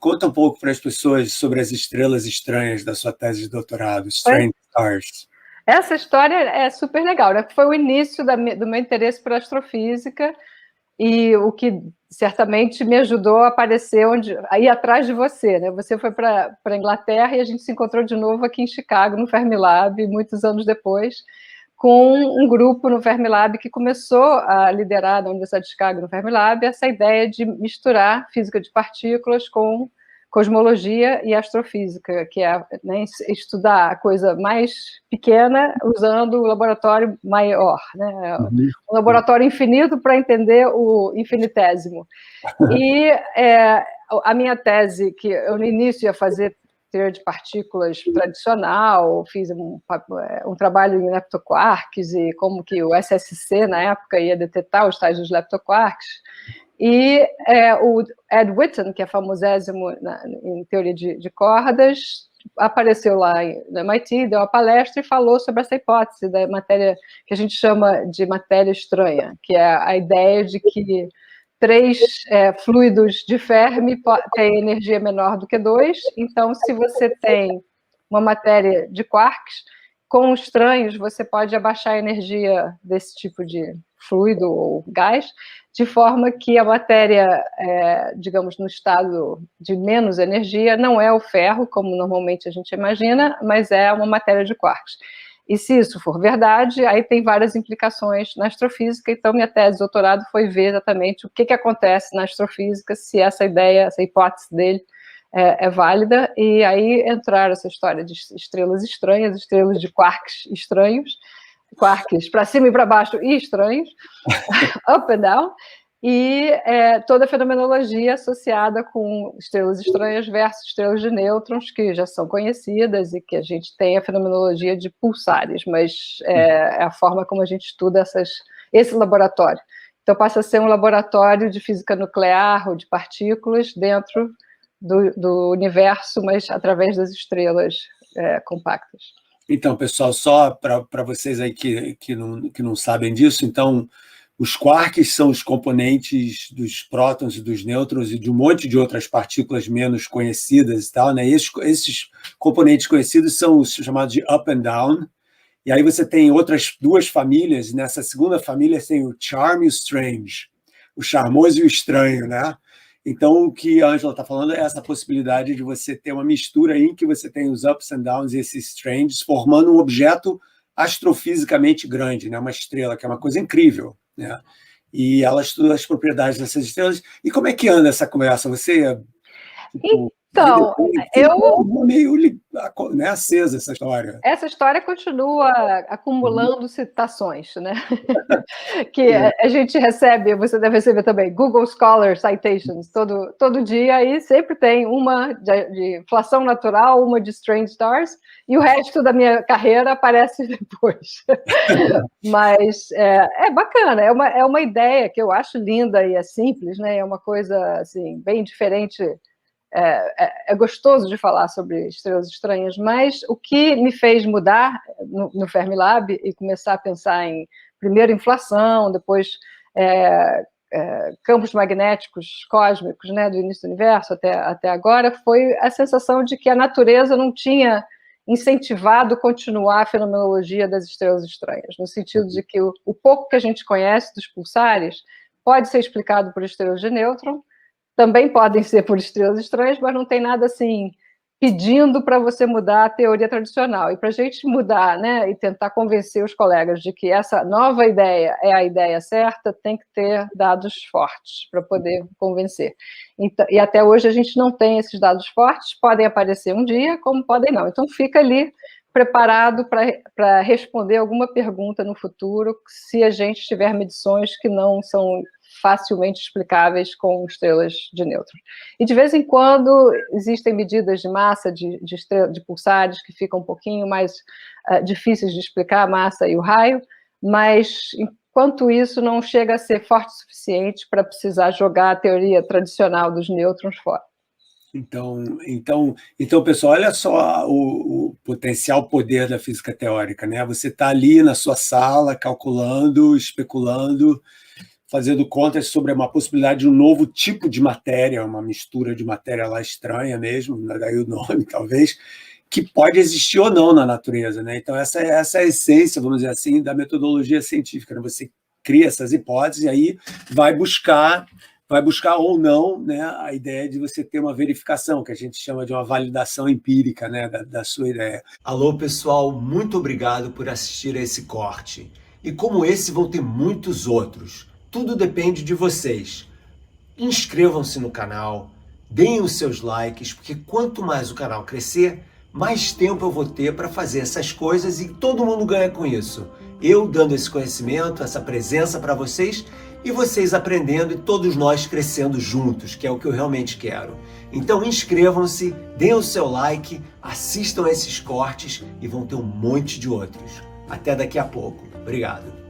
Conta um pouco para as pessoas sobre as estrelas estranhas da sua tese de doutorado, Strange Stars. Essa história é super legal, né? Foi o início do meu interesse por astrofísica e o que certamente me ajudou a aparecer a ir atrás de você, né? Você foi para a Inglaterra e a gente se encontrou de novo aqui em Chicago, no Fermilab, muitos anos depois, com um grupo no Fermilab que começou a liderar na Universidade de Chicago, no Fermilab, essa ideia de misturar física de partículas com cosmologia e astrofísica, que é, né, estudar a coisa mais pequena usando o laboratório maior, né? Um laboratório infinito para entender o infinitésimo. E a minha tese, que eu no início ia fazer teoria de partículas tradicional, fiz um trabalho em leptoquarks e como que o SSC, na época, ia detectar os tais dos leptoquarks. E o Ed Witten, que é famosésimo em teoria de cordas, apareceu lá no MIT, deu uma palestra e falou sobre essa hipótese da matéria que a gente chama de matéria estranha, que é a ideia de que 3 fluidos de Fermi têm energia menor do que 2, então se você tem uma matéria de quarks, com estranhos você pode abaixar a energia desse tipo de fluido ou gás, de forma que a matéria, digamos, no estado de menos energia, não é o ferro, como normalmente a gente imagina, mas é uma matéria de quarks. E se isso for verdade, aí tem várias implicações na astrofísica, então minha tese de doutorado foi ver exatamente o que acontece na astrofísica, se essa ideia, essa hipótese dele é válida, e aí entraram essa história de estrelas estranhas, estrelas de quarks estranhos, quarks para cima e para baixo e estranhos, up and down, e toda a fenomenologia associada com estrelas estranhas versus estrelas de nêutrons, que já são conhecidas e que a gente tem a fenomenologia de pulsares, mas é a forma como a gente estuda esse laboratório. Então passa a ser um laboratório de física nuclear ou de partículas dentro do universo, mas através das estrelas compactas. Então, pessoal, só para vocês aí que não sabem disso, então, os quarks são os componentes dos prótons e dos nêutrons e de um monte de outras partículas menos conhecidas e tal, né? Esses componentes conhecidos são os chamados de up and down, e aí você tem outras 2 famílias, e nessa segunda família tem o charm e o strange, o charmoso e o estranho, né? Então, o que a Ângela está falando é essa possibilidade de você ter uma mistura aí em que você tem os ups and downs e esses stranges, formando um objeto astrofisicamente grande, né? Uma estrela, que é uma coisa incrível, né? E ela estuda as propriedades dessas estrelas. E como é que anda essa conversa? Você, tipo, então, meio, né, acesa essa história. Essa história continua acumulando citações, né? Que a gente recebe, você deve receber também, Google Scholar Citations, todo dia, e sempre tem uma de inflação natural, uma de Strange Stars, e o resto da minha carreira aparece depois. Mas é bacana, é uma ideia que eu acho linda e é simples, né? É uma coisa assim, bem diferente. É gostoso de falar sobre estrelas estranhas, mas o que me fez mudar no Fermilab e começar a pensar em, primeiro, inflação, depois campos magnéticos cósmicos, né, do início do universo até agora, foi a sensação de que a natureza não tinha incentivado continuar a fenomenologia das estrelas estranhas, no sentido de que o pouco que a gente conhece dos pulsares pode ser explicado por estrelas de nêutron, também podem ser por estrelas estranhas, mas não tem nada assim pedindo para você mudar a teoria tradicional. E para a gente mudar, né, e tentar convencer os colegas de que essa nova ideia é a ideia certa, tem que ter dados fortes para poder convencer. Então, e até hoje a gente não tem esses dados fortes, podem aparecer um dia, como podem não. Então fica ali preparado para responder alguma pergunta no futuro, se a gente tiver medições que não são facilmente explicáveis com estrelas de nêutrons. E de vez em quando existem medidas de massa de pulsares que ficam um pouquinho mais difíceis de explicar, a massa e o raio, mas enquanto isso não chega a ser forte o suficiente para precisar jogar a teoria tradicional dos nêutrons fora. Então, pessoal, olha só o potencial poder da física teórica, né? Você está ali na sua sala, calculando, especulando, fazendo contas sobre uma possibilidade de um novo tipo de matéria, uma mistura de matéria lá estranha mesmo, daí o nome talvez, que pode existir ou não na natureza, né? Então essa é a essência, vamos dizer assim, da metodologia científica, né? Você cria essas hipóteses e aí vai buscar ou não, né, a ideia de você ter uma verificação, que a gente chama de uma validação empírica, né, da sua ideia. Alô, pessoal, muito obrigado por assistir a esse corte. E como esse, vão ter muitos outros. Tudo depende de vocês. Inscrevam-se no canal, deem os seus likes, porque quanto mais o canal crescer, mais tempo eu vou ter para fazer essas coisas e todo mundo ganha com isso. Eu dando esse conhecimento, essa presença para vocês e vocês aprendendo e todos nós crescendo juntos, que é o que eu realmente quero. Então inscrevam-se, deem o seu like, assistam a esses cortes e vão ter um monte de outros. Até daqui a pouco. Obrigado.